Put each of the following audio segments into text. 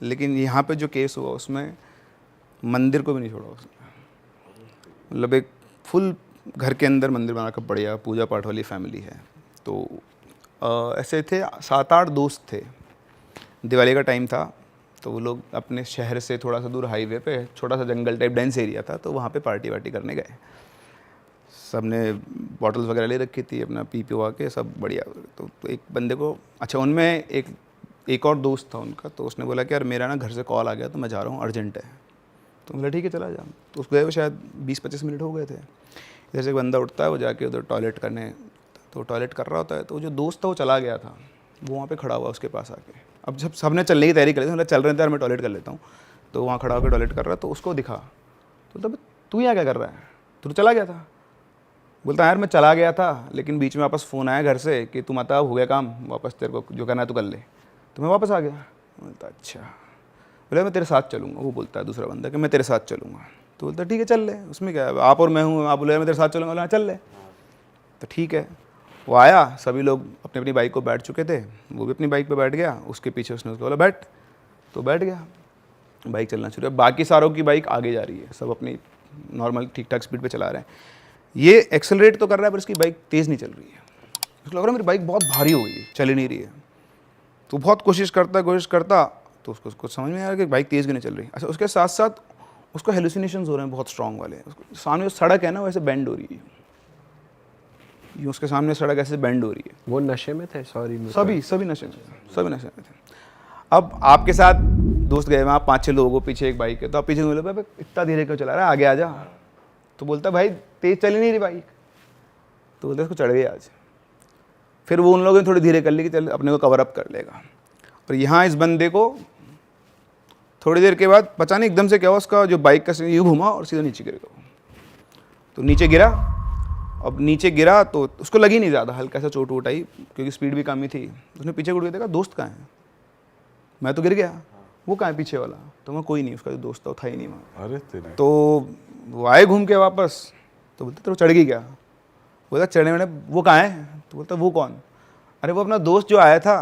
लेकिन यहाँ पे जो केस हुआ उसमें मंदिर को भी नहीं छोड़ा उसने। मतलब एक फुल घर के अंदर मंदिर बना कर बढ़िया पूजा पाठ वाली फैमिली है। तो ऐसे थे 7-8 दोस्त थे। दिवाली का टाइम था तो वो लोग अपने शहर से थोड़ा सा दूर हाईवे पे छोटा सा जंगल टाइप डेंस एरिया था, तो वहाँ पे पार्टी वार्टी करने गए। सब ने बॉटल्स वगैरह ले रखी थी, अपना पी हुआ के सब बढ़िया। तो एक बंदे को, अच्छा उनमें एक और दोस्त था उनका, तो उसने बोला कि यार मेरा ना घर से कॉल आ गया तो मैं जा रहा हूँ, अर्जेंट है। तो बोला ठीक है चला जा। तो उसको गए वो शायद 20-25 मिनट हो गए थे। इधर से एक बंदा उठता है, वो जाके उधर टॉयलेट करने, तो टॉयलेट कर रहा होता है, तो जो दोस्त था वो चला गया था, वो वहाँ पे खड़ा हुआ उसके पास आके। अब जब सबने चलने की तैयारी कर ली, मतलब चल रहे थे यार मैं टॉयलेट कर लेता हूँ, तो वहाँ खड़ा होकर टॉयलेट कर रहा, तो उसको दिखा। तो तब तू यहाँ क्या कर रहा है, तू तो चला गया था। बोलता यार मैं चला गया था, लेकिन बीच में वापस फ़ोन आया घर से कि तुम आता, हो गया काम, वापस तेरे को जो करना है तो कर ले, तो मैं वापस आ गया। बोलता अच्छा। बोले मैं तेरे साथ चलूँगा। वो बोलता है दूसरा बंदा कि मैं तेरे साथ चलूँगा। तो बोलता ठीक है चल ले, उसमें क्या है, आप और मैं हूँ। आप बोले मैं तेरे साथ चलूँगा, बोला चल ले। तो ठीक है, वो आया, सभी लोग अपनी अपनी बाइक को बैठ चुके थे, वो भी अपनी बाइक पे बैठ गया, उसके पीछे उसने उसको बोला बैठ, तो बैठ गया। बाइक चलना शुरू है, बाकी सारों की बाइक आगे जा रही है, सब अपनी नॉर्मल ठीक ठाक स्पीड पे चला रहे हैं। ये एक्सेलरेट तो कर रहा है पर इसकी बाइक तेज़ नहीं चल रही है। उसको लग रहा है मेरी बाइक बहुत भारी हो गई है, चल ही नहीं रही है। तो बहुत कोशिश करता, तो उसको कुछ समझ में आ रहा है कि बाइक तेज़ क्यों नहीं चल रही। अच्छा उसके साथ साथ उसको हेलुसिनेशंस हो रहे हैं बहुत स्ट्रॉन्ग वाले। उसको सामने जो सड़क है ना वैसे बेंड हो रही है, यूँ उसके सामने सड़क ऐसे बेंड हो रही है। वो नशे में थे? सॉरी, सभी नशे में थे। अब आपके साथ दोस्त गए वहाँ 5-6 लोगों पीछे एक बाइक है, तो आप पीछे बोले भाई इतना धीरे क्यों चला रहा है, आगे आ जा। तो बोलता भाई तेज़ चल ही नहीं रही बाइक। तो बोलते उसको चढ़ गई आज। फिर वो उन लोगों ने थोड़ी धीरे कर ली कि चल अपने को कवर अप कर लेगा। और यहाँ इस बंदे को थोड़ी देर के बाद पता नहीं एकदम से क्या हुआ, उसका जो बाइक का यूँ घुमा और सीधा नीचे गिर गया। तो नीचे गिरा। अब नीचे गिरा तो उसको लगी नहीं ज़्यादा, हल्का सा चोट वोट आई क्योंकि स्पीड भी कम ही थी। उसने पीछे मुड़ के देखा दोस्त कहाँ है, मैं तो गिर गया, वो कहाँ है पीछे वाला। तो मैं कोई नहीं, उसका जो दोस्त था वो था ही नहीं वहाँ। अरे तेरे। तो वो आए घूम के वापस, तो बोलते तेरे चढ़ गई क्या। बोलता चढ़ने मैंने, वो कहाँ है। तो बोलता वो कौन। अरे वो अपना दोस्त जो आया था।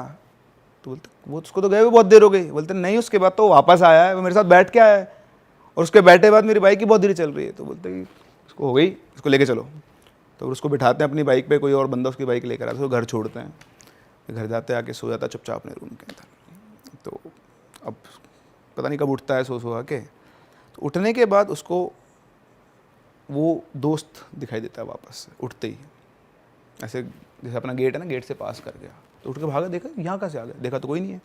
तो बोलते वो उसको तो गए हुए बहुत देर हो गई। बोलते नहीं उसके बाद तो वापस आया है, वो मेरे साथ बैठ के आया है, और उसके बैठे बाद मेरी बाइक ही बहुत धीरे चल रही है। तो बोलते उसको हो गई, उसको लेके चलो। तो उसको बिठाते हैं अपनी बाइक पे, कोई और बंदा उसकी बाइक लेकर आता है, उसको घर छोड़ते हैं। घर जाते आके सो जाता चुपचाप अपने रूम के अंदर। तो अब पता नहीं कब उठता है सो के। तो उठने के बाद उसको वो दोस्त दिखाई देता है वापस से उठते ही, ऐसे जैसे अपना गेट है ना, गेट से पास कर गया। तो उठ के भागा, देखा यहाँ कहाँ से आ गया, देखा तो कोई नहीं है।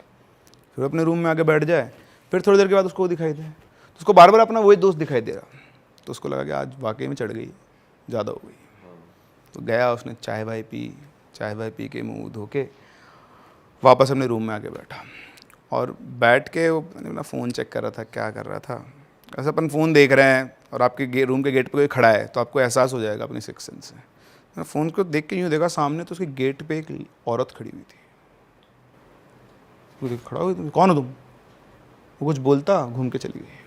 फिर अपने रूम में आके बैठ जाए, फिर थोड़ी देर के बाद उसको वो दिखाई दे, तो उसको बार बार अपना वही दोस्त दिखाई दे रहा। तो उसको लगा कि आज वाकई में चढ़ गई, ज़्यादा हो गई। तो गया, उसने चाय वाय पी के मुँह धो के वापस अपने रूम में आके बैठा। और बैठ के वो अपना फ़ोन चेक कर रहा था, क्या कर रहा था। ऐसा अपन फ़ोन देख रहे हैं और आपके रूम के गेट पे कोई खड़ा है तो आपको एहसास हो जाएगा अपनी सिक्स सेंस से। मैं फ़ोन को देख के यूँ देखा सामने, तो उसके गेट पे एक औरत खड़ी हुई थी। वो खड़ा हुई, तुम कौन हो तुम। वो कुछ बोलता, घूम के चली गई।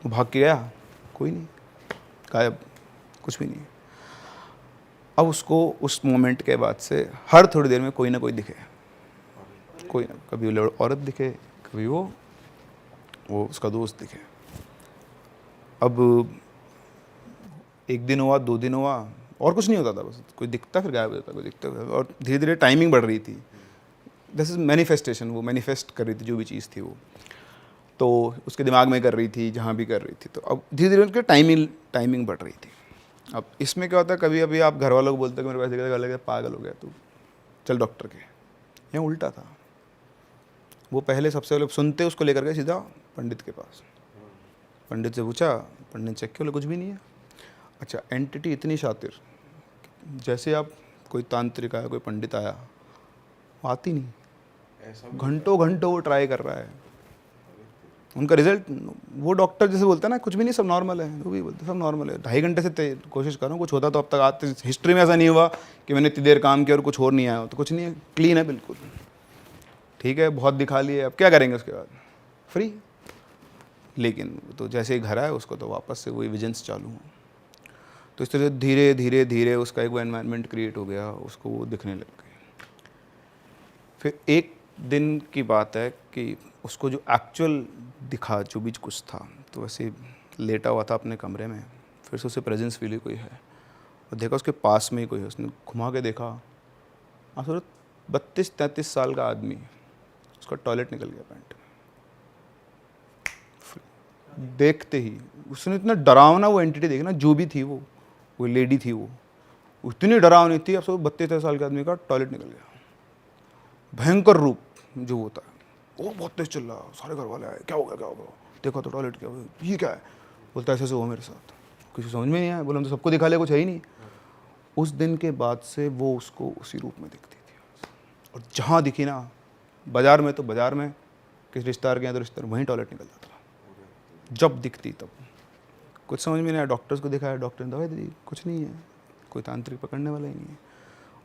वो भाग के गया, कोई नहीं, गायब, कुछ भी नहीं। अब उसको उस मोमेंट के बाद से हर थोड़ी देर में कोई ना कोई दिखे, कोई ना, कभी वो औरत दिखे, कभी वो उसका दोस्त दिखे। अब 1 दिन हुआ, 2 दिन हुआ, और कुछ नहीं होता था, बस कोई दिखता फिर गायब हो जाता, कोई दिखता। और धीरे धीरे टाइमिंग बढ़ रही थी। दिस इज़ मैनिफेस्टेशन, वो मैनिफेस्ट कर रही थी जो भी चीज़ थी वो, तो उसके दिमाग में कर रही थी, जहाँ भी कर रही थी। तो अब धीरे धीरे उनकी टाइमिंग बढ़ रही थी। अब इसमें क्या होता है, कभी अभी आप घर वालों को बोलते हो कि मेरे पास देखा लगे पागल हो गया तू, चल डॉक्टर के। यहाँ उल्टा था, वो पहले सबसे पहले सुनते उसको लेकर गए सीधा पंडित के पास। पंडित से पूछा, पंडित ने चेक किया, बोले कुछ भी नहीं है। अच्छा, एंटिटी इतनी शातिर, जैसे आप कोई तांत्रिक आया, कोई पंडित आया, वो आती नहीं, घंटों वो ट्राई कर रहा है। उनका रिजल्ट, वो डॉक्टर जैसे बोलता है ना कुछ भी नहीं, सब नॉर्मल है, वो भी बोलते सब नॉर्मल है। 2.5 घंटे से कोशिश कर रहा हूँ, कुछ होता तो अब तक आते, हिस्ट्री में ऐसा नहीं हुआ कि मैंने इतनी देर काम किया और कुछ और नहीं आया हो। तो कुछ नहीं है, क्लीन है बिल्कुल, ठीक है, बहुत दिखा लिए, अब क्या करेंगे उसके बाद, फ्री। लेकिन तो जैसे ही घर आया उसको तो वापस से वही विजन्स चालू हुआ। तो इस तरह धीरे धीरे उसका एक वो एनवायरनमेंट क्रिएट हो गया, उसको वो दिखने लग गए। फिर एक दिन की बात है कि उसको जो एक्चुअल दिखा जो भी कुछ था, तो वैसे लेटा हुआ था अपने कमरे में, फिर से उसे प्रेजेंस फील हुई कोई है, और देखा उसके पास में ही कोई है। उसने घुमा के देखा, हाँ सर 32-33 साल का आदमी, उसका टॉयलेट निकल गया पैंट में। देखते ही उसने इतना डरावना वो एंटिटी देखी ना, जो भी थी वो लेडी थी, वो इतनी डरावनी थी। अब सब 32 साल के आदमी का टॉयलेट निकल गया, भयंकर रूप जो होता है। वो बहुत तेज चिल्ला, सारे घर वाले आए, क्या हो गया क्या हो गया, देखो तो टॉयलेट क्या हुआ, ये क्या है, बोलता ऐसे हुआ मेरे साथ, किसी समझ में नहीं आया, बोला हम तो सबको दिखा लिया, कुछ है ही नहीं। उस दिन के बाद से वो उसको उसी रूप में दिखती थी, और जहाँ दिखी ना, बाजार में तो बाजार में, किस रिश्तेदार के यहाँ तो रिश्तेदार, वहीं टॉयलेट निकल जाता था जब दिखती तब। कुछ समझ में नहीं आया, डॉक्टर्स को दिखाया, डॉक्टर ने दवाई दी, कुछ नहीं है, कोई तांत्रिक पकड़ने वाला ही नहीं है।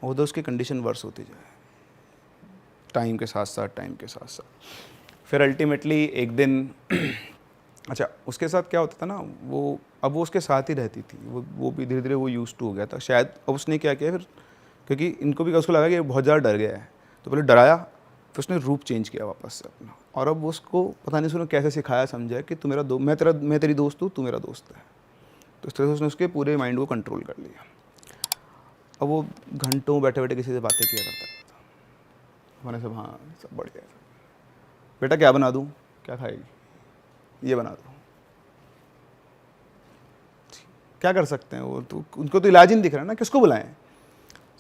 और उधर उसकी कंडीशन वर्स होती जाए टाइम के साथ साथ। फिर अल्टीमेटली एक दिन अच्छा, उसके साथ क्या होता था ना, अब वो उसके साथ ही रहती थी, वो भी धीरे धीरे वो यूज टू हो गया था शायद। अब उसने क्या किया फिर, क्योंकि इनको भी उसको लगा कि बहुत ज़्यादा डर गया है, तो पहले डराया, फिर उसने रूप चेंज किया वापस से अपना, और अब उसको पता नहीं उसने कैसे सिखाया समझाया कि तू मेरा मैं तेरी दोस्त हूँ, तू मेरा दोस्त है। तो इस तरह से उसने उसके पूरे माइंड को कंट्रोल कर लिया। अब वो घंटों बैठे बैठे किसी से बातें किया करता था, मैंने सब हाँ सब बढ़िया है, बेटा क्या बना दूँ, क्या खाएगी, ये बना दो, क्या कर सकते हैं वो तो, उनको तो इलाज ही नहीं दिख रहा ना, किसको बुलाएं,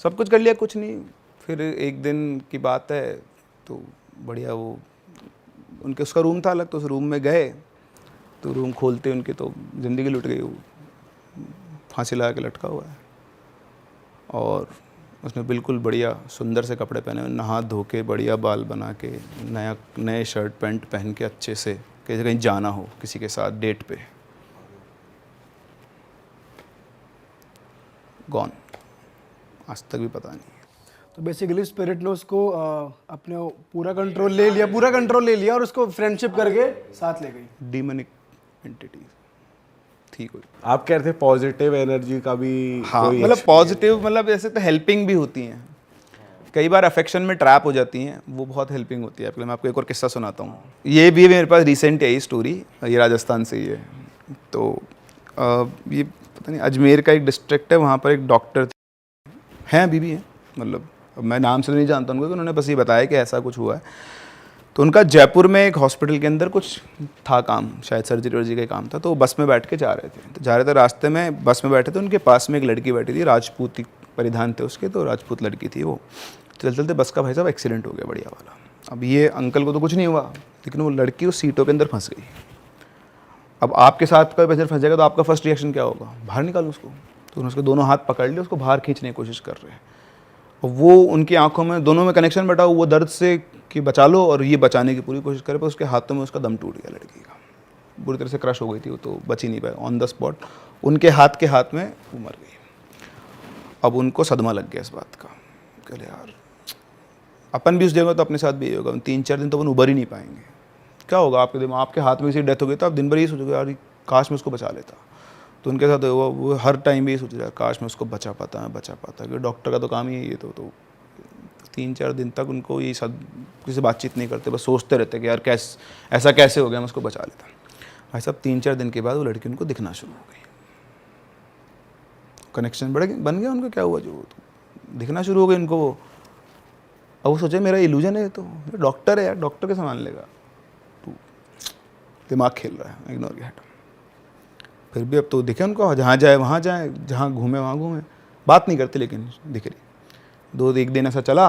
सब कुछ कर लिया, कुछ नहीं। फिर एक दिन की बात है, तो बढ़िया वो उनके उसका रूम था अलग, तो उस रूम में गए, तो रूम खोलते उनके तो ज़िंदगी लुट गई, वो फांसी लगा के लटका हुआ है, और उसने बिल्कुल बढ़िया सुंदर से कपड़े पहने हुए, नहा धो के बढ़िया बाल बना के, नए शर्ट पैंट पहन के अच्छे से, कहीं जाना हो किसी के साथ डेट पे, गॉन, आज तक भी पता नहीं। तो बेसिकली स्पिरिट ने उसको अपने पूरा कंट्रोल ले लिया और उसको फ्रेंडशिप करके साथ ले गई। डीमनिक एंटिटी थी कोई। आप कह रहे थे पॉजिटिव एनर्जी का भी, हाँ मतलब पॉजिटिव, मतलब ऐसे तो हेल्पिंग भी होती हैं, कई बार अफेक्शन में ट्रैप हो जाती हैं, वो बहुत हेल्पिंग होती है। मैं आपको एक और किस्सा सुनाता हूँ, ये भी मेरे पास रिसेंट है स्टोरी, ये राजस्थान से ही है। तो ये पता नहीं अजमेर का एक डिस्ट्रिक्ट है, वहाँ पर एक डॉक्टर हैं, अभी भी हैं, मतलब मैं नाम से तो नहीं जानता उनको, उन्होंने बस ये बताया कि ऐसा कुछ हुआ है। तो उनका जयपुर में एक हॉस्पिटल के अंदर कुछ था काम, शायद सर्जरी वर्जरी का काम था, तो वो बस में बैठ के जा रहे थे, रास्ते में बस में बैठे थे, उनके पास में एक लड़की बैठी थी, राजपूती परिधान थे उसके, तो राजपूत लड़की थी वो। चलते चलते बस का भाई साहब एक्सीडेंट हो गया बढ़िया वाला। अब ये अंकल को तो कुछ नहीं हुआ, लेकिन वो लड़की उस सीटों के अंदर फंस गई। अब आपके साथ कोई पैसेंजर फंस जाएगा तो आपका फर्स्ट रिएक्शन क्या होगा, बाहर निकालो उसको। तो उन्होंने उसके दोनों हाथ पकड़ लिए, उसको बाहर खींचने की कोशिश कर रहे हैं, और वो उनकी आंखों में दोनों में कनेक्शन बैठा, वो दर्द से कि बचा लो, और ये बचाने की पूरी कोशिश करे, पर उसके हाथों में उसका दम टूट गया लड़की का, बुरी तरह से क्रश हो गई थी वो, तो बच ही नहीं पाया, ऑन द स्पॉट उनके हाथ में वो मर गई। अब उनको सदमा लग गया इस बात का, कहले यार अपन भी उस जगह तो अपने साथ भी यही होगा, 3-4 दिन तो अपन उबर ही नहीं पाएंगे, क्या होगा आपके दिमाग, आपके हाथ में इसी डेथ हो गई, तो आप दिन भर यही सोचोगे यार काश मैं उसको बचा लेता। तो उनके साथ वो हर टाइम भी यही सोच रहा काश मैं उसको बचा पाता, क्योंकि डॉक्टर का तो काम ही है ये। तो 3-4 दिन तक उनको ये सब किसी बातचीत नहीं करते, बस सोचते रहते कि यार ऐसा कैसे हो गया, मैं उसको बचा लेता। भाई साहब 3-4 दिन के बाद वो लड़की उनको दिखना शुरू हो गई, कनेक्शन बन गया उनका, क्या हुआ जो तो दिखना शुरू हो गई उनको वो। अब वो सोचे मेरा इल्यूजन है, तो डॉक्टर है यार, डॉक्टर के सामान लेगा, तो दिमाग खेल रहा है, इग्नोर किया, हटा। फिर भी अब तो दिखे उनको, जहाँ जाए वहाँ जाए, जहाँ घूमे वहाँ घूमे, बात नहीं करते लेकिन दिख रही। एक दिन ऐसा चला,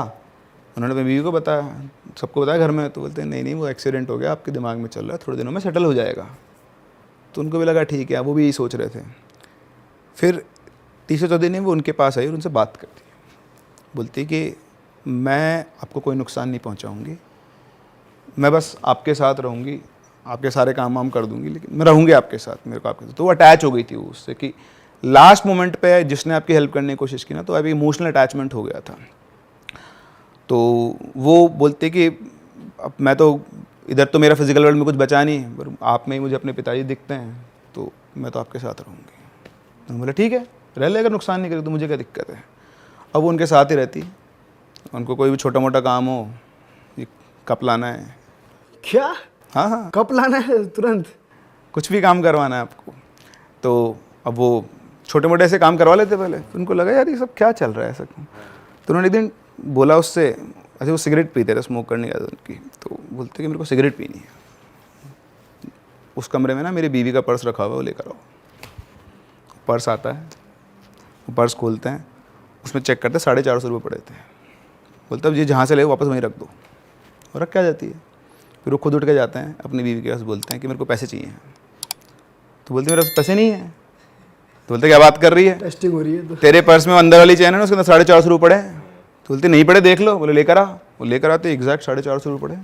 उन्होंने अपनी बीवी को बताया, सबको बताया घर में, तो बोलते हैं नहीं वो एक्सीडेंट हो गया, आपके दिमाग में चल रहा है, थोड़े दिनों में सेटल हो जाएगा। तो उनको भी लगा ठीक है, वो भी यही सोच रहे थे। फिर तीसरे चौथे दिन वो उनके पास आई और उनसे बात करती, बोलती कि मैं आपको कोई नुकसान नहीं पहुँचाऊँगी, मैं बस आपके साथ रहूँगी, आपके सारे काम वाम कर दूंगी, लेकिन मैं रहूँगी आपके साथ, मेरे को आपके साथ। तो वो अटैच हो गई थी वो उससे, कि लास्ट मोमेंट पे जिसने आपकी हेल्प करने की कोशिश की ना, तो अभी इमोशनल अटैचमेंट हो गया था। तो वो बोलते कि अब मैं तो इधर तो मेरा फिजिकल वर्ल्ड में कुछ बचा नहीं, पर आप में ही मुझे अपने पिताजी दिखते हैं, तो मैं तो आपके साथ रहूँगी। तो बोला ठीक है रह ले, अगर नुकसान नहीं करे तो मुझे क्या दिक्कत है। अब वो उनके साथ ही रहती, उनको कोई भी छोटा मोटा काम हो, कप लाना है। क्या? हाँ हाँ, कप लाना है तुरंत? कुछ भी काम करवाना है आपको। तो अब वो छोटे मोटे ऐसे काम करवा लेते पहले, फिर उनको लगा यार ये सब क्या चल रहा है ऐसा। तो उन्होंने एक दिन बोला उससे, ऐसे वो सिगरेट पीते थे, स्मोक करने की आदत उनकी, तो बोलते कि मेरे को सिगरेट पीनी है। उस कमरे में ना मेरी बीवी का पर्स रखा हुआ है, वो लेकर आओ। पर्स आता है, वो पर्स खोलते हैं, उसमें चेक करते 450 रुपये पड़े थे। बोलते अब ये जहाँ से ले वापस वहीं रख दो, और रख क्या जाती है। फिर वो खुद उठ के जाते हैं अपनी बीवी के पास, बोलते हैं कि मेरे को पैसे चाहिए। तो बोलते मेरे पास पैसे नहीं है। तो बोलते क्या बात कर रही है, टेस्टिंग हो रही है तो। तेरे पर्स में अंदर वाली चैन है ना, उसके अंदर 450 रुपये पड़े हैं। तो बोलते नहीं पड़े, देख लो। बोले लेकर आ। वो लेकर आते एग्जैक्ट 450 रुपये पड़े।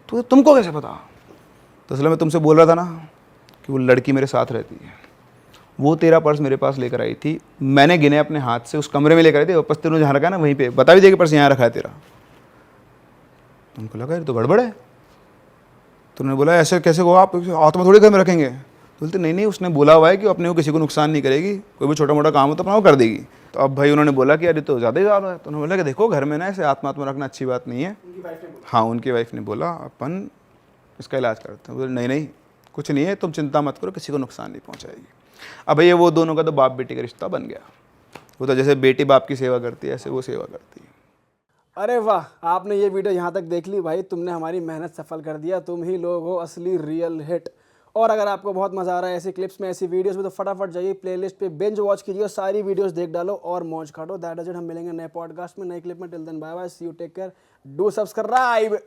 तो तुमको कैसे पता? तो इसलिए मैं तुमसे बोल रहा था ना कि वो लड़की मेरे साथ रहती है, वो तेरा पर्स मेरे पास लेकर आई थी, मैंने गिने अपने हाथ से, उस कमरे में लेकर आई थी। वापस तेरे जहाँ रखा है ना वहीं पे बता भी दे कि पर्स यहाँ रखा है तेरा। उनको लगा ये तो गड़बड़ है। तो उन्होंने बोला ऐसे कैसे हो आप, हाथ में थोड़ी घर में रखेंगे। तो बोलते नहीं नहीं, उसने बोला हुआ है कि अपने को किसी को नुकसान नहीं करेगी, कोई भी छोटा मोटा काम हो तो अपना वो कर देगी। तो अब भाई उन्होंने बोला कि अरे तो ज़्यादा ही ज़्यादा है। तो उन्होंने बोला कि देखो घर में ना ऐसे आत्मा रखना अच्छी बात नहीं है। हाँ, उनकी वाइफ ने बोला अपन इसका इलाज करते हैं। बोले नहीं नहीं कुछ नहीं है, तुम चिंता मत करो, किसी को नुकसान नहीं पहुँचाएगी। अब भैया वो दोनों का तो बाप बेटी का रिश्ता बन गया। वो तो जैसे बेटी बाप की सेवा करती है, ऐसे वो सेवा करती है। अरे वाह, आपने ये वीडियो यहाँ तक देख ली भाई, तुमने हमारी मेहनत सफल कर दिया। तुम ही लोग हो असली रियल हिट। और अगर आपको बहुत मज़ा आ रहा है ऐसी क्लिप्स में, ऐसी वीडियोस में, तो फटाफट जाइए प्लेलिस्ट पे बिंज वॉच कीजिए और सारी वीडियोस देख डालो और मौज काटो। That is it. हम मिलेंगे नए पॉडकास्ट में, नए क्लिप में। Till then bye bye, see you, take care, do subscribe.